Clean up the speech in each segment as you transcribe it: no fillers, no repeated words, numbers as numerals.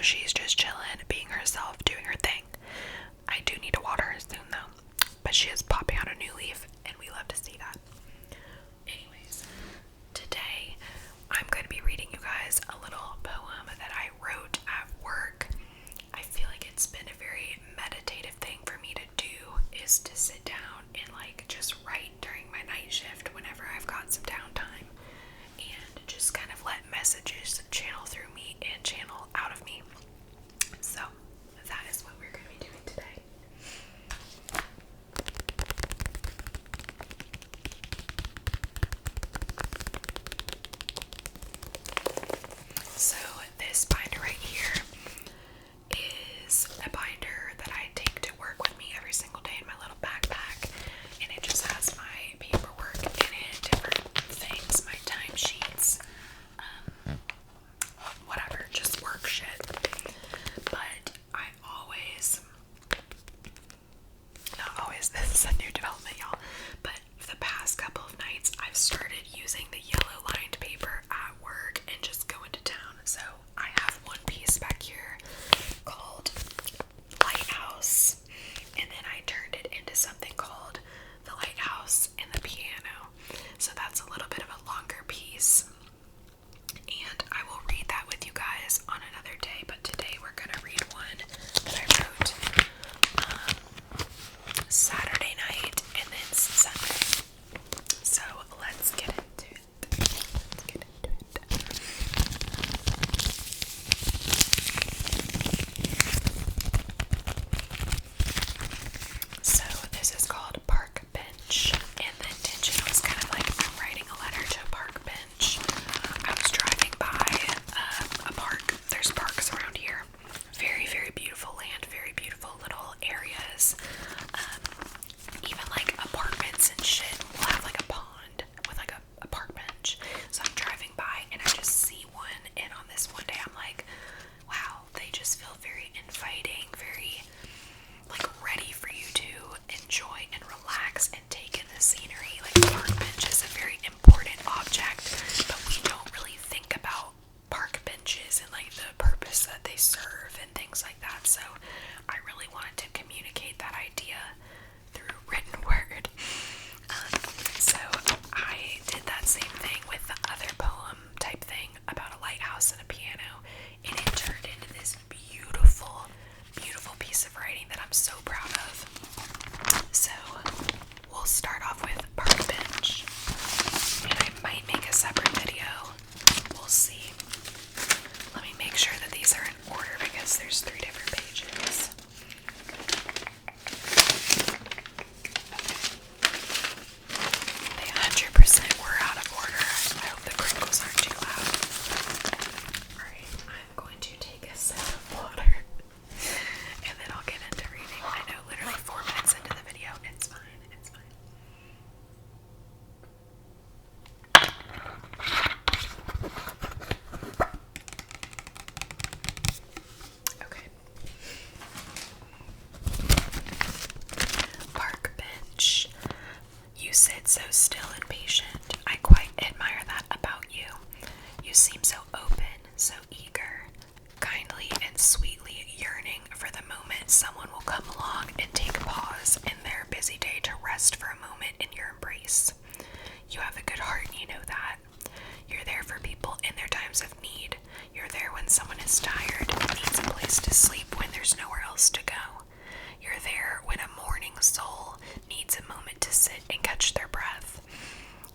she's just chilling, being herself, doing her thing. I do need to water her soon though, but she is popping out a new leaf, and we love to see that. Anyways, today I'm going to be reading you guys a little poem that I wrote at work. I feel like it's been a very meditative thing for me to do, is to sit down and just write during my night shift whenever I've got some downtime, and just kind of let messages channel through me and channel out of me. So that is what we're going to be doing today. So this binder right here is a binder that I take to work with me every single day in my little backpack, and it just has my paperwork in it, different things, my timesheets, whatever, just work shit. But I always, not always, this is a new development, y'all, but for the past couple of nights, I've started using the yellow lined paper at work and just going to town. So I have one piece back here called Lighthouse, and then I turned it into something called the Lighthouse and the Piano. So that's a little bit of a longer piece, and I will read that with you guys on another day, but today we're going to read one that I wrote Saturday night and then Sunday. So let's get into it. So this is called Park Bench, and the intention was kind of like I'm writing a letter to a park bench. I was driving by a park. There's parks around here. Very, very beautiful land, very beautiful little areas. Even apartments and shit will have a pond with a park bench. So I'm driving by and I just see one, and on this one day I'm like, wow, they just feel very inviting, very ready for you to enjoy and relax and take in the scenery. The park bench is a very important object, but we don't really think about park benches and the purpose that they serve and things like that. So I really wanted to communicate that idea through written word. So I did that same thing with the other poem type thing about a lighthouse and a piano, and it turned into this beautiful, beautiful piece of writing that I'm so proud of. So we'll start off with Park Bench, and I might make a separate video. We'll see. Let me make sure that these are in order because there's 3 different pages. They 100% were out of order. I hope the crinkles aren't too loud. Alright, I'm going to take a sip of water and then I'll get into reading. I know, literally 4 minutes into the video. It's fine, it's fine. Okay. Park bench. You sit so still and patient. I quite admire that about you. You seem so open, so eager, kindly and sweetly yearning for the moment someone will come along and take a pause in their busy day to rest for a moment in your embrace. You have a good heart, you know that. You're there for people in their times of need. You're there when someone is tired and needs a place to sleep when there's nowhere else to go. You're there when a mourning soul needs a moment to sit and catch their breath.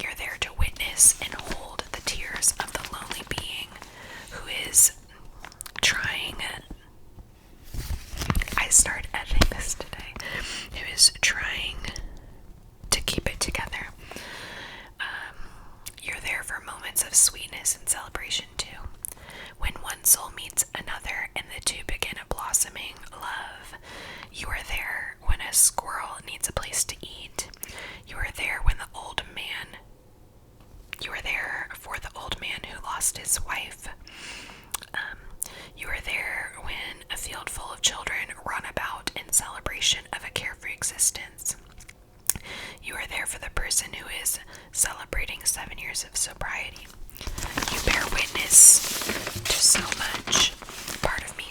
You're there to witness and hold the tears of the lonely being who is trying. I started editing this today. Who is trying to keep it together. You're there for moments of sweetness and celebration too. When one soul meets another and the two begin a blossoming love. You are there when a squirrel needs a place to eat. You are there when the old man. You are there for the old man who lost his wife. You are there when a field full of children run about in celebration of a carefree existence. You are there for the person who is celebrating 7 years of sobriety. You bear witness to so much. Part of me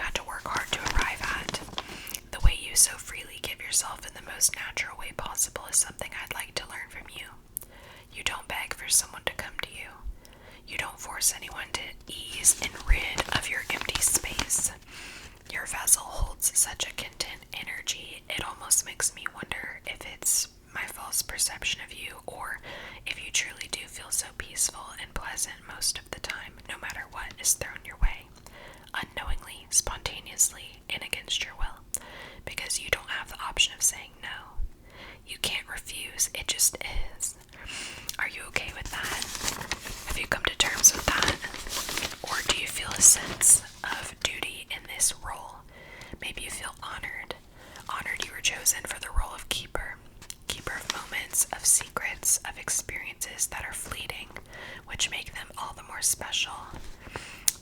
had to work hard to arrive at. The way you so freely give yourself in the most natural way possible is something I'd like to learn from you. You don't beg for someone to come to you. You don't force anyone to ease and rid of your empty space. Your vessel holds such a content energy, it almost makes me wonder if it's my false perception of you, or if you truly do feel so peaceful and pleasant most of the time, no matter what is thrown your way, unknowingly, spontaneously, and against your will, because you don't have the option of saying no. You can't refuse, it just is. Are you okay with that? Have you come to terms with that? Or do you feel a sense of duty in this role? Maybe you feel honored. Honored you were chosen for the role of keeper. Keeper of moments, of secrets, of experiences that are fleeting, which make them all the more special.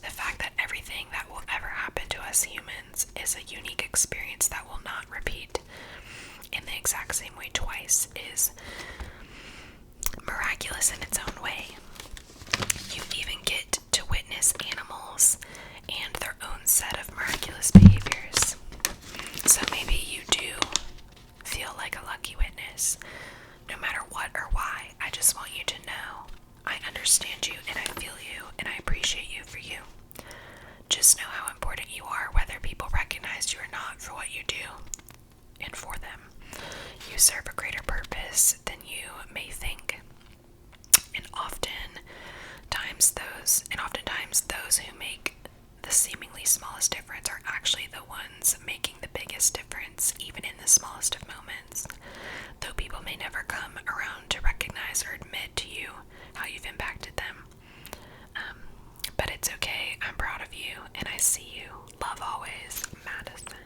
The fact that everything that will ever happen to us humans is a unique experience that will not repeat in the exact same way twice is miraculous in its own way. You even get to witness animals and their own set of miraculous behaviors. So maybe you do feel like a lucky witness. No matter what or why, I just want you to know I understand you and I feel you and I appreciate you for you. Just know how important you are, whether people recognize you or not, for what you do and for them. You serve a greater purpose than you may think. And oftentimes those who make the seemingly smallest difference are actually the ones making the biggest difference, even in the smallest of moments. Though people may never come around to recognize or admit to you how you've impacted them. But it's okay, I'm proud of you, and I see you. Love always, Madison.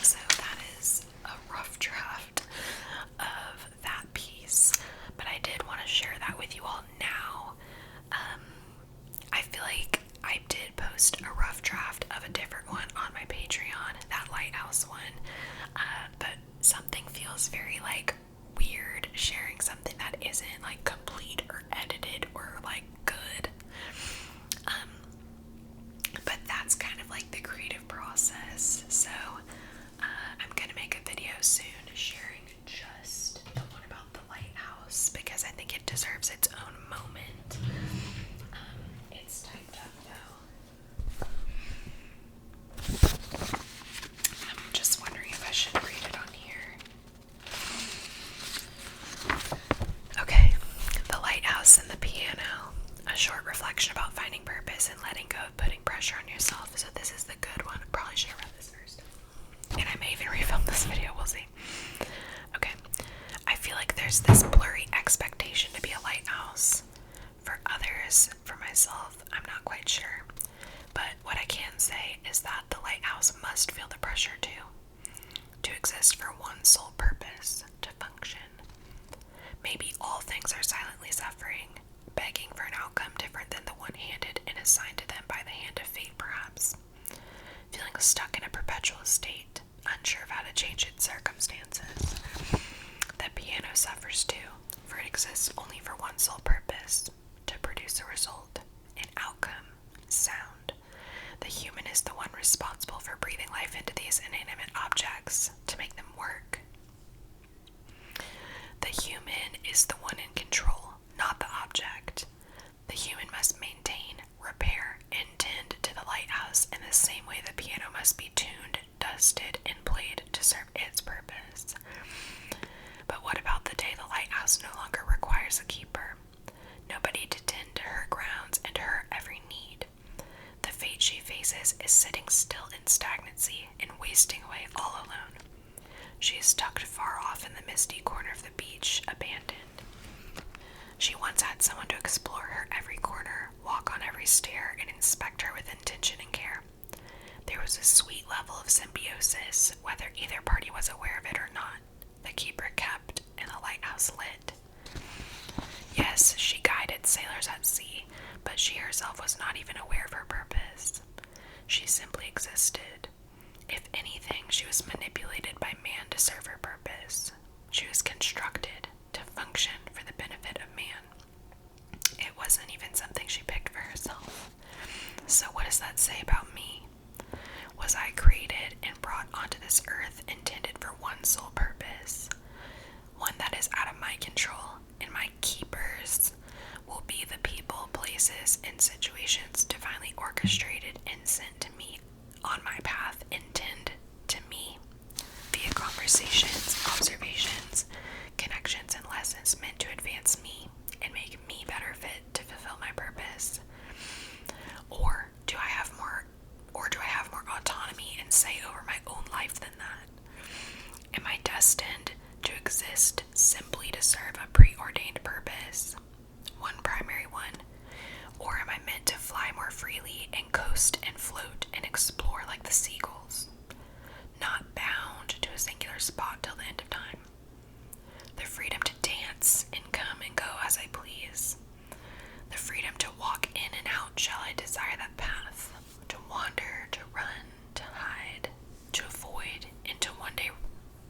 So that is a rough draft of that piece, but I did want to share that with you all now. I feel like I did post a rough draft of a different one on my Patreon, that lighthouse one, but something feels very like weird sharing something that isn't like complete or edited or like good. But that's kind of like the creative process. So I'm gonna make a video soon sharing just the one about the lighthouse because I think it deserves its own moment. It's typed up though. I'm just wondering if I should read it on here. Okay, The Lighthouse and the Piano. A short reflection about finding purpose and letting go of putting pressure on yourself. So this is the good one. I probably should have read this first. And I may even refilm this video, we'll see. Okay. I feel like there's this blurry expectation to be a lighthouse. For others, for myself, I'm not quite sure. But what I can say is that the lighthouse must feel the pressure too. To exist for one sole purpose, to function. Maybe all things are silently suffering, begging for an outcome different than the one handed and assigned to them by the hand of fate, perhaps. Feeling stuck in a perpetual state, unsure of how to change its circumstances. The piano suffers too, for it exists only for one sole purpose, to produce a result, an outcome, sound. The human is the one responsible for breathing life into these inanimate objects, to make them work. The human is the one in control, not the object. The human must maintain, repair, and tend to the lighthouse in the same way the piano must be tuned, dusted, and played to serve its purpose. But what about the day the lighthouse no longer requires a keeper? Nobody to tend to her grounds and to her every need. The fate she faces is sitting still in stagnancy and wasting away all alone. She is tucked far off in the misty corner of the beach, abandoned. She once had someone to explore her every corner, walk on every stair, and inspect her with intention and care. There was a sweet level of symbiosis, whether either party was aware of it or not. The keeper kept, and the lighthouse lit. Yes, she guided sailors at sea, but she herself was not even aware of her purpose. She simply existed. If anything, she was manipulated by man to serve her purpose. She was constructed to function for the benefit of man. It wasn't even something she picked for herself. So what does that say about me? conversations, observations, connections, and lessons meant to advance me and make me better fit to fulfill my purpose? Or do I have more autonomy and say over my own life than that? Am I destined to exist simply to serve a preordained purpose? One primary one. Or am I meant to fly more freely and coast and float and explore like the seagulls, not bound to a singular spot till the end of time? The freedom to dance and come and go as I please. The freedom to walk in and out shall I desire that path, to wander, to run, to hide, to avoid,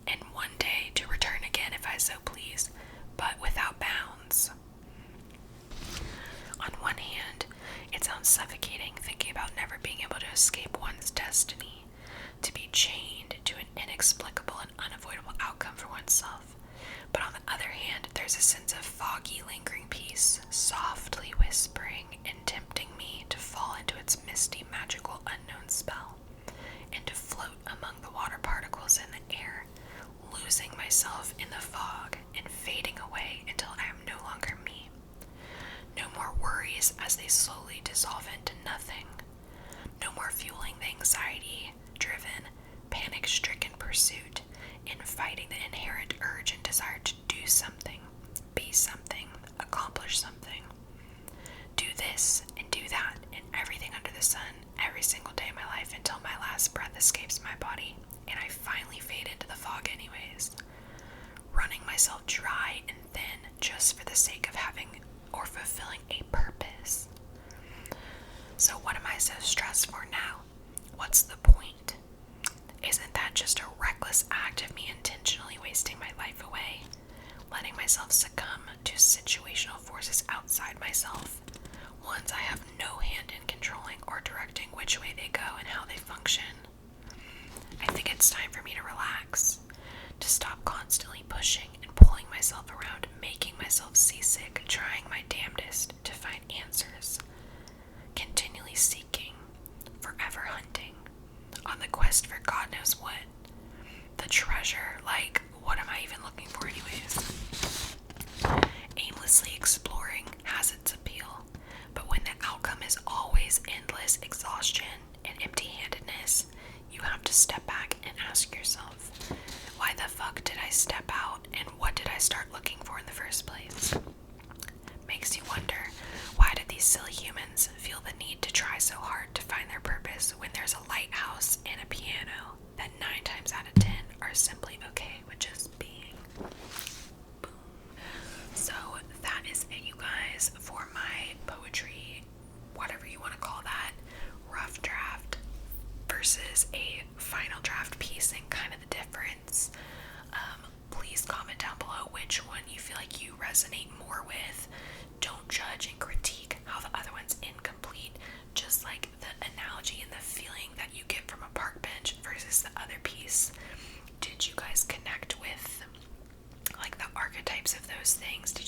and one day to return again if I so please, but without bounds. On one hand, it sounds suffocating thinking about never being able to escape one's destiny, to be chained to an inexplicable and unavoidable outcome for oneself. But on the other hand, there's a sense of foggy, lingering peace, softly whispering and tempting me to fall into its misty, magical, unknown spell, and to float among the water particles in the air, losing myself in the fog and fading away until I am no longer me. No more worries as they slowly dissolve into nothing. No more fueling the anxiety-driven, panic-stricken pursuit in fighting the inherent urge and desire to do something, be something, accomplish something. Do this and do that and everything under the sun every single day of my life until my last breath escapes my body and I finally fade into the fog anyways, running myself dry and thin just for the sake of having or fulfilling a purpose. So what am I so stressed for now? What's the point? Isn't that just a reckless act of me intentionally wasting my life away, letting myself succumb to situational forces outside myself, ones I have no hand in controlling or directing which way they go and how they function? I think it's time for me to relax, to stop constantly pushing and pulling myself around, making myself seasick, trying my damnedest to find answers, continually seeking, forever hunting, on the quest for God knows what. The treasure, like, what am I even looking for anyways? Aimlessly exploring has its appeal, but when the outcome is always endless exhaustion and empty-handedness, you have to step back and ask yourself, why the fuck did I step out and what did I start looking for in the first place? Makes you wonder, why did these silly humans feel the need to try so hard to find their purpose when there's a lighthouse and a piano that 9 times out of 10 are simply okay with just being? Boom. So that is it, you guys, for my poetry, whatever you want to call that, rough draft versus a final draft piece and kind of the difference. Please comment down below which one you feel like you resonate more with. Don't judge and critique how the other one's incomplete, just like the analogy and the feeling that you get from a park bench versus the other piece. Did you guys connect with like the archetypes of those things? Did